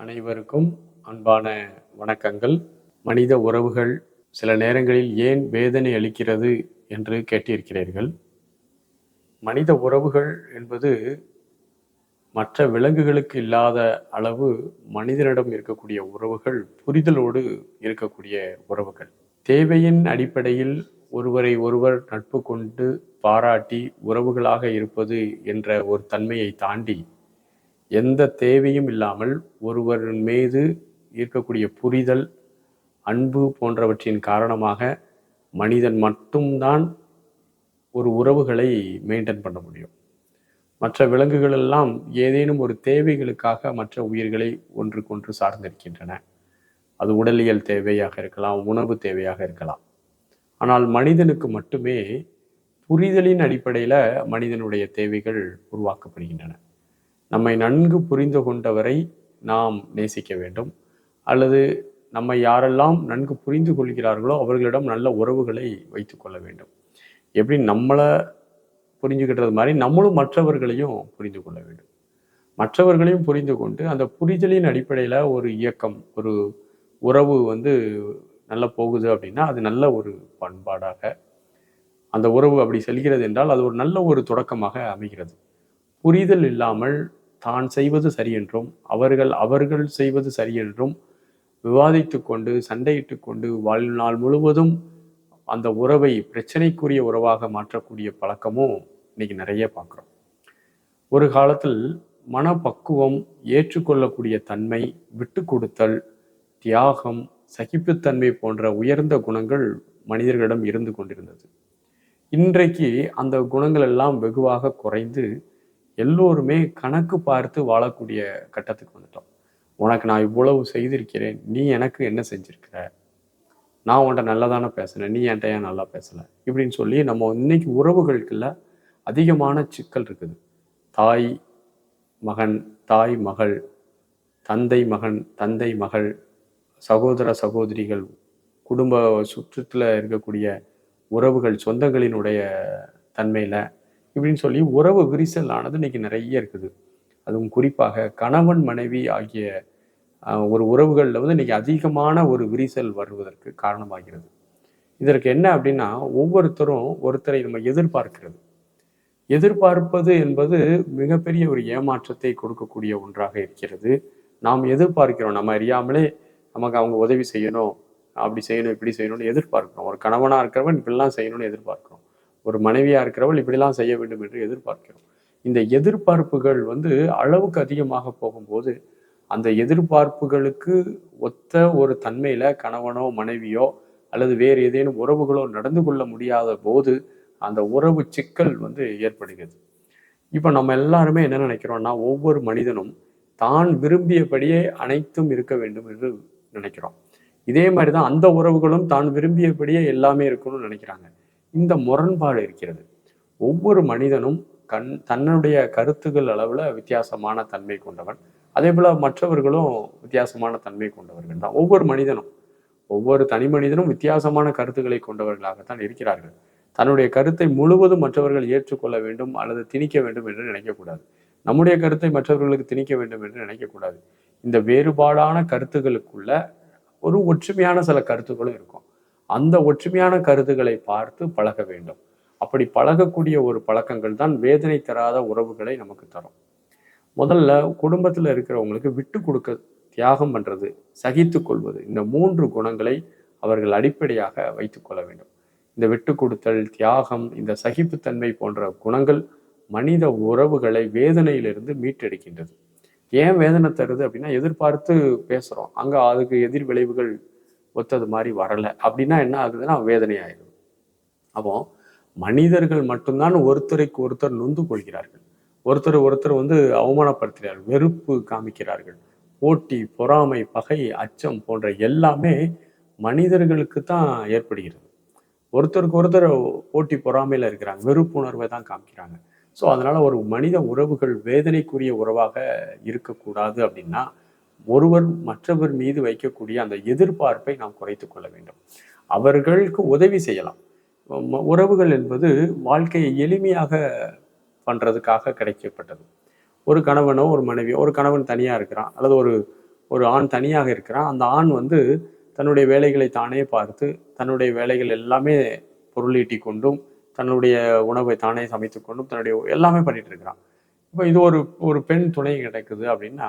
அனைவருக்கும் அன்பான வணக்கங்கள். மனித உறவுகள் சில நேரங்களில் ஏன் வேதனை அளிக்கிறது என்று கேட்டிருக்கிறீர்கள். மனித உறவுகள் என்பது மற்ற விலங்குகளுக்கு இல்லாத அளவு மனிதனிடம் இருக்கக்கூடிய உறவுகள் புரிதலோடு இருக்கக்கூடிய உறவுகள். தேவையின் அடிப்படையில் ஒருவரை ஒருவர் நட்பு கொண்டு பாராட்டி உறவுகளாக இருப்பது என்ற ஒரு தன்மையை தாண்டி எந்த தேவையும் இல்லாமல் ஒருவரின் மீது இருக்கக்கூடிய புரிதல், அன்பு போன்றவற்றின் காரணமாக மனிதன் மட்டும்தான் ஒரு உறவுகளை மெயின்டைன் பண்ண முடியும். மற்ற விலங்குகள் எல்லாம் ஏதேனும் ஒரு தேவைகளுக்காக மற்ற உயிர்களை ஒன்றுக்கொன்று சார்ந்திருக்கின்றன. அது உடலியல் தேவையாக இருக்கலாம், உணவு தேவையாக இருக்கலாம். ஆனால் மனிதனுக்கு மட்டுமே புரிதலின் அடிப்படையில் மனிதனுடைய தேவைகள் உருவாக்கப்படுகின்றன. நம்மை நன்கு புரிந்து கொண்டவரை நாம் நேசிக்க வேண்டும், அல்லது நம்மை யாரெல்லாம் நன்கு புரிந்து கொள்கிறார்களோ அவர்களிடம் நல்ல உறவுகளை வைத்து கொள்ள வேண்டும். எப்படி நம்மளை புரிஞ்சுக்கிட்டது மாதிரி நம்மளும் மற்றவர்களையும் புரிந்து கொள்ள வேண்டும். மற்றவர்களையும் புரிந்து கொண்டு அந்த புரிதலின் அடிப்படையில் ஒரு இயக்கம், ஒரு உறவு நல்லா போகுது அப்படின்னா அது நல்ல ஒரு பண்பாடாக அந்த உறவு அப்படி செல்கிறது என்றால் அது ஒரு நல்ல ஒரு தொடக்கமாக அமைகிறது. புரிதல் இல்லாமல் தான் செய்வது சரி என்றும் அவர்கள் செய்வது சரி என்றும் விவாதித்து கொண்டு சண்டையிட்டு கொண்டு வாழ்நாள் முழுவதும் அந்த உறவை பிரச்சனைக்குரிய உறவாக மாற்றக்கூடிய பழக்கமும் இன்னைக்கு நிறைய பார்க்குறோம். ஒரு காலத்தில் மனப்பக்குவம், ஏற்றுக்கொள்ளக்கூடிய தன்மை, விட்டு கொடுத்தல், தியாகம், சகிப்புத்தன்மை போன்ற உயர்ந்த குணங்கள் மனிதர்களிடம் இருந்து கொண்டிருந்தது. இன்றைக்கு அந்த குணங்கள் எல்லாம் வெகுவாக குறைந்து எல்லோருமே கணக்கு பார்த்து வாழக்கூடிய கட்டத்துக்கு வந்துட்டோம். உனக்கு நான் இவ்வளவு செய்திருக்கிறேன், நீ எனக்கு என்ன செஞ்சிருக்கிற, நான் உன்கிட்ட நல்லா தானே பேசுனேன், நீ என்கிட்ட ஏன் நல்லா பேசலை இப்படின்னு சொல்லி நம்ம இன்னைக்கு உறவுகளுக்குள்ள அதிகமான சிக்கல் இருக்குது. தாய் மகன், தாய் மகள், தந்தை மகன், தந்தை மகள், சகோதர சகோதரிகள், குடும்ப சுற்றத்தில் இருக்கக்கூடிய உறவுகள், சொந்தங்களினுடைய தன்மையில் இப்படின்னு சொல்லி உறவு விரிசல் ஆனது இன்னைக்கு நிறைய இருக்குது. அதுவும் குறிப்பாக கணவன் மனைவி ஆகிய ஒரு உறவுகளில் இன்னைக்கு அதிகமான ஒரு விரிசல் வருவதற்கு காரணமாகிறது. இதற்கு என்ன அப்படின்னா, ஒவ்வொருத்தரும் ஒருத்தரை நம்ம எதிர்பார்ப்பது என்பது மிகப்பெரிய ஒரு ஏமாற்றத்தை கொடுக்கக்கூடிய ஒன்றாக இருக்கிறது. நாம் எதிர்பார்க்கிறோம், நம்ம அறியாமலே நமக்கு அவங்க உதவி செய்யணும், அப்படி செய்யணும், இப்படி செய்யணும்னு எதிர்பார்க்கிறோம். ஒரு கணவனாக இருக்கிறவன் இப்படிலாம் செய்யணும்னு எதிர்பார்க்கிறோம். ஒரு மனைவியாக இருக்கிறவள் இப்படிலாம் செய்ய வேண்டும் என்று எதிர்பார்க்கிறோம். இந்த எதிர்பார்ப்புகள் அளவுக்கு அதிகமாக போகும்போது அந்த எதிர்பார்ப்புகளுக்கு ஒத்த ஒரு தன்மையில கணவனோ மனைவியோ அல்லது வேறு ஏதேனும் உறவுகளோ நடந்து கொள்ள முடியாத போது அந்த உறவு சிக்கல் ஏற்படுகிறது. இப்போ நம்ம எல்லாருமே என்ன நினைக்கிறோம்னா, ஒவ்வொரு மனிதனும் தான் விரும்பியபடியே அனைத்தும் இருக்க வேண்டும் என்று நினைக்கிறோம். இதே மாதிரிதான் அந்த உறவுகளும் தான் விரும்பியபடியே எல்லாமே இருக்கணும்னு நினைக்கிறாங்க. இந்த முரண்பாடு இருக்கிறது. ஒவ்வொரு மனிதனும் தன்னுடைய கருத்துக்கள் அளவுல வித்தியாசமான தன்மை கொண்டவன். அதே போல மற்றவர்களும் வித்தியாசமான தன்மை கொண்டவர்கள் தான். ஒவ்வொரு தனி மனிதனும் வித்தியாசமான கருத்துக்களை கொண்டவர்களாகத்தான் இருக்கிறார்கள். தன்னுடைய கருத்தை முழுவதும் மற்றவர்கள் ஏற்றுக்கொள்ள வேண்டும் அல்லது திணிக்க வேண்டும் என்று நினைக்கக்கூடாது. நம்முடைய கருத்தை மற்றவர்களுக்கு திணிக்க வேண்டும் என்று நினைக்கக்கூடாது. இந்த வேறுபாடான கருத்துக்களுக்குள்ள ஒரு ஒற்றுமையான சில கருத்துக்களும் இருக்கும். அந்த ஒற்றுமையான கருத்துக்களை பார்த்து பழக வேண்டும். அப்படி பழகக்கூடிய ஒரு பழக்கங்கள் தான் வேதனை தராத உறவுகளை நமக்கு தரும். முதல்ல குடும்பத்தில் இருக்கிறவங்களுக்கு விட்டு கொடுக்க, தியாகம் பண்றது, சகித்து கொள்வது, இந்த 3 குணங்களை அவர்கள் அடிப்படையாக வைத்துக் கொள்ள வேண்டும். இந்த விட்டு கொடுத்தல், தியாகம், இந்த சகிப்புத்தன்மை போன்ற குணங்கள் மனித உறவுகளை வேதனையிலிருந்து மீட்டெடுக்கின்றது. ஏன் வேதனை தருது அப்படின்னா, எதிர்பார்த்து பேசுறோம், அங்க அதுக்கு எதிர் விளைவுகள் ஒத்தது மாதிரி வரலை அப்படின்னா என்ன ஆகுதுன்னா வேதனை ஆயிடும். அப்போ மனிதர்கள் மட்டும்தான் ஒருத்தருக்கு ஒருத்தர் நொந்து கொள்கிறார்கள், ஒருத்தர் அவமானப்படுத்துகிறார்கள், வெறுப்பு காமிக்கிறார்கள். போட்டி, பொறாமை, பகை, அச்சம் போன்ற எல்லாமே மனிதர்களுக்கு தான் ஏற்படுகிறது. ஒருத்தருக்கு ஒருத்தர் போட்டி பொறாமையில இருக்கிறாங்க, வெறுப்புணர்வை தான் காமிக்கிறாங்க. ஸோ அதனால ஒரு மனித உறவுகள் வேதனைக்குரிய உறவாக இருக்கக்கூடாது அப்படின்னா ஒருவர் மற்றவர் மீது வைக்கக்கூடிய அந்த எதிர்பார்ப்பை நாம் குறைத்து கொள்ள வேண்டும். அவர்களுக்கு உதவி செய்யலாம். உறவுகள் என்பது வாழ்க்கையை எளிமையாக பண்றதுக்காக கிடைக்கப்பட்டது. ஒரு கணவனோ ஒரு மனைவியோ, ஒரு கணவன் தனியா இருக்கிறான் அல்லது ஒரு ஒரு ஆண் தனியாக இருக்கிறான். அந்த ஆண் வந்து தன்னுடைய வேலைகளை தானே பார்த்து, தன்னுடைய வேலைகள் எல்லாமே பொருளீட்டி கொண்டும், தன்னுடைய உணவை தானே சமைத்து கொண்டும், தன்னுடைய எல்லாமே பண்ணிட்டு இருக்கிறான். இப்போ இது ஒரு ஒரு பெண் துணை கிடைக்குது அப்படின்னா,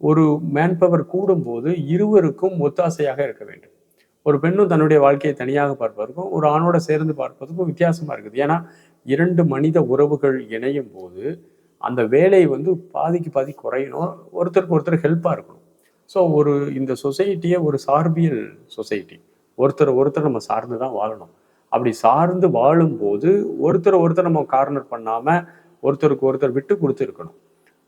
ஒரு மேன் பவர் கூடும்போது இருவருக்கும் ஒத்தாசையாக இருக்க வேண்டும். ஒரு பெண்ணும் தன்னுடைய வாழ்க்கையை தனியாக பார்ப்பதற்கும், ஒரு ஆணோட சேர்ந்து பார்ப்பதற்கும் வித்தியாசமா இருக்குது. ஏன்னா, 2 மனித உறவுகள் இணையும் போது, அந்த வேலை வந்து பாதிக்கு பாதி குறையணும். ஒருத்தருக்கு ஒருத்தர் ஹெல்ப்பா இருக்கணும். ஸோ இந்த சொசைட்டியே ஒரு சார்பியல் சொசைட்டி. ஒருத்தர் நம்ம சார்ந்து தான் வாழணும். அப்படி சார்ந்து வாழும்போது, ஒருத்தர் நம்ம கார்னர் பண்ணாம, ஒருத்தருக்கு ஒருத்தர் விட்டு குடுத்து இருக்கணும்.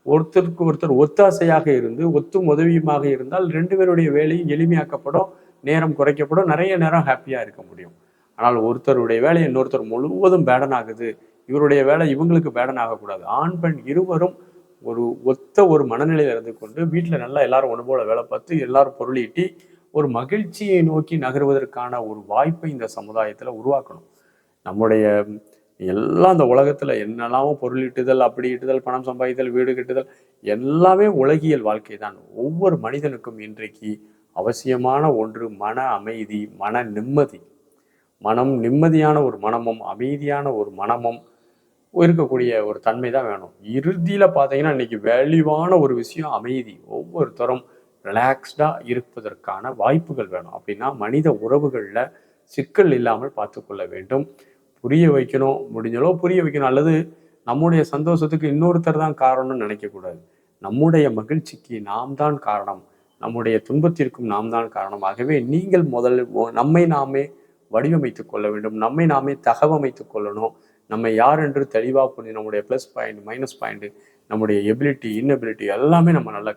ஒருத்தருக்கு ஒருத்தர் ஒத்தாசையாக இருந்து, ஒத்தும் உதவியுமாக இருந்தால் 2 பேருடைய வேலையும் எளிமையாக்கப்படும், நேரம் குறைக்கப்படும், நிறைய நேரம் ஹாப்பியா இருக்க முடியும். ஆனால் ஒருத்தருடைய வேலை இன்னொருத்தர் முழுவதும் பேர்டன் ஆகுது, இவருடைய வேலை இவங்களுக்கு பேர்டன் ஆகக்கூடாது. ஆண், பெண் இருவரும் ஒரு மனநிலையில இருந்து கொண்டு வீட்டுல நல்லா எல்லாரும் ஒண்ணு போல வேலை பார்த்து எல்லாரும் பொருளீட்டி ஒரு மகிழ்ச்சியை நோக்கி நகர்வதற்கான ஒரு வாய்ப்பை இந்த சமுதாயத்துல உருவாக்கணும். நம்முடைய எல்லாம் இந்த உலகத்துல என்னெல்லாமோ பொருளீட்டுதல், அப்படி ஈட்டுதல், பணம் சம்பாதித்தல், வீடு கட்டுதல் எல்லாமே உலகியல் வாழ்க்கை தான். ஒவ்வொரு மனிதனுக்கும் இன்றைக்கு அவசியமான ஒன்று மன அமைதி, மன நிம்மதி. மனம் நிம்மதியான ஒரு மனமும் அமைதியான ஒரு மனமும் இருக்கக்கூடிய ஒரு தன்மை தான் வேணும். இறுதியில பார்த்தீங்கன்னா இன்னைக்கு வேல்யூவான ஒரு விஷயம் அமைதி. ஒவ்வொருத்தரும் ரிலாக்ஸ்டா இருப்பதற்கான வாய்ப்புகள் வேணும். அப்படின்னா மனித உறவுகள்ல சிக்கல் இல்லாமல் பார்த்து கொள்ள வேண்டும். புரிய வைக்கணும், முடிஞ்சளவு புரிய வைக்கணும். அல்லது நம்முடைய சந்தோஷத்துக்கு இன்னொருத்தர் தான் காரணம்னு நினைக்கக்கூடாது. நம்முடைய மகிழ்ச்சிக்கு நாம் தான் காரணம், நம்முடைய துன்பத்திற்கும் நாம் தான் காரணம். ஆகவே நீங்கள் முதல்ல நம்மை நாமே வடிவமைத்துக் கொள்ள வேண்டும், நம்மை நாமே தகவமைத்துக் கொள்ளணும். நம்ம யார் என்று தெளிவாக புரிஞ்சு நம்முடைய ப்ளஸ் பாயிண்ட், மைனஸ் பாயிண்ட், நம்முடைய எபிலிட்டி, இன்னெபிலிட்டி எல்லாமே நம்ம நல்லா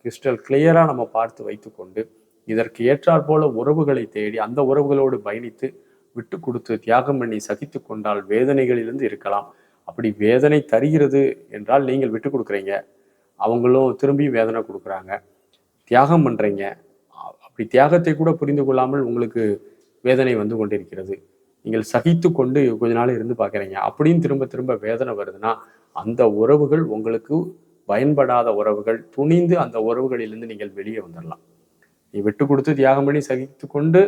கிறிஸ்டல் கிளியராக நம்ம பார்த்து வைத்துக்கொண்டு இதற்கு ஏற்றாற் போல உறவுகளை தேடி அந்த உறவுகளோடு பயணித்து விட்டு கொடுத்து தியாகம் பண்ணி சகித்து கொண்டால் வேதனைகளிலிருந்து இருக்கலாம். அப்படி வேதனை தருகிறது என்றால் நீங்கள் விட்டு கொடுக்குறீங்க, அவங்களும் திரும்பி வேதனை கொடுக்குறாங்க, தியாகம் பண்றீங்க. அப்படி தியாகத்தை கூட புரிந்து கொள்ளாமல் உங்களுக்கு வேதனை வந்து கொண்டிருக்கிறது. நீங்கள் சகித்து கொண்டு கொஞ்ச நாள் இருந்து பார்க்குறீங்க, அப்படின்னு திரும்ப திரும்ப வேதனை வருதுன்னா அந்த உறவுகள் உங்களுக்கு பயன்படாத உறவுகள். துணிந்து அந்த உறவுகளிலிருந்து நீங்கள் வெளியே வந்துடலாம். நீ விட்டு கொடுத்து தியாகம் பண்ணி சகித்து கொண்டு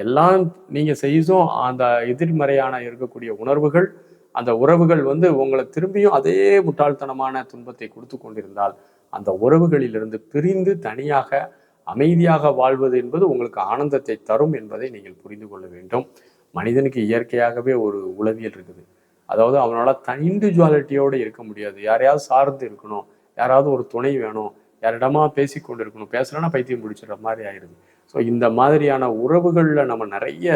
எல்லாம் நீங்க செய்தும் அந்த எதிர்மறையான இருக்கக்கூடிய உணர்வுகள், அந்த உறவுகள் வந்து உங்களை திரும்பியும் அதே முட்டாள்தனமான துன்பத்தை கொடுத்து கொண்டிருந்தால் அந்த உறவுகளிலிருந்து பிரிந்து தனியாக அமைதியாக வாழ்வது என்பது உங்களுக்கு ஆனந்தத்தை தரும் என்பதை நீங்கள் புரிந்து கொள்ள வேண்டும். மனிதனுக்கு இயற்கையாகவே ஒரு உளவியல் இருக்குது. அதாவது அவனால இண்டிவிஜுவாலிட்டியோடு இருக்க முடியாது. யாரையாவது சார்ந்து இருக்கணும், யாராவது ஒரு துணை வேணும், யாரிடமா பேசி கொண்டு இருக்கணும். பேசலன்னா பைத்தியம் பிடிச்சிடுற மாதிரி ஆயிடுது. ஸோ இந்த மாதிரியான உறவுகளில் நம்ம நிறைய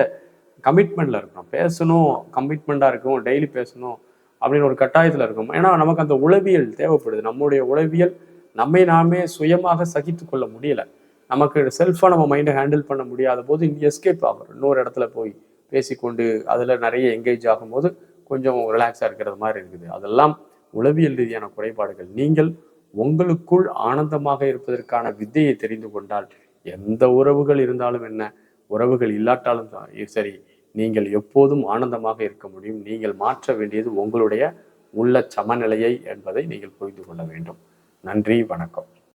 கமிட்மெண்ட்ல இருக்கணும். பேசணும், கமிட்மெண்ட்டாக இருக்கும், டெய்லி பேசணும் அப்படின்னு ஒரு கட்டாயத்தில் இருக்கும். ஏன்னா நமக்கு அந்த உளவியல் தேவைப்படுது. நம்முடைய உளவியல் நம்மை நாமே சுயமாக சகித்து கொள்ள முடியல. நமக்கு செல்ஃபாக நம்ம மைண்டை ஹேண்டில் பண்ண முடியாத போது எஸ்கேப் ஆகும். இன்னொரு இடத்துல போய் பேசிக்கொண்டு அதில் நிறைய என்கேஜ் ஆகும்போது கொஞ்சம் ரிலாக்ஸாக இருக்கிறது மாதிரி இருக்குது. அதெல்லாம் உளவியல் ரீதியான குறைபாடுகள். நீங்கள் உங்களுக்குள் ஆனந்தமாக இருப்பதற்கான வித்தையை தெரிந்து கொண்டால் எந்த உறவுகள் இருந்தாலும் என்ன, உறவுகள் இல்லாட்டாலும் சரி, நீங்கள் எப்போதும் ஆனந்தமாக இருக்க முடியும். நீங்கள் மாற்ற வேண்டியது உங்களுடைய உள்ள சமநிலையை என்பதை நீங்கள் புரிந்து கொள்ள வேண்டும். நன்றி, வணக்கம்.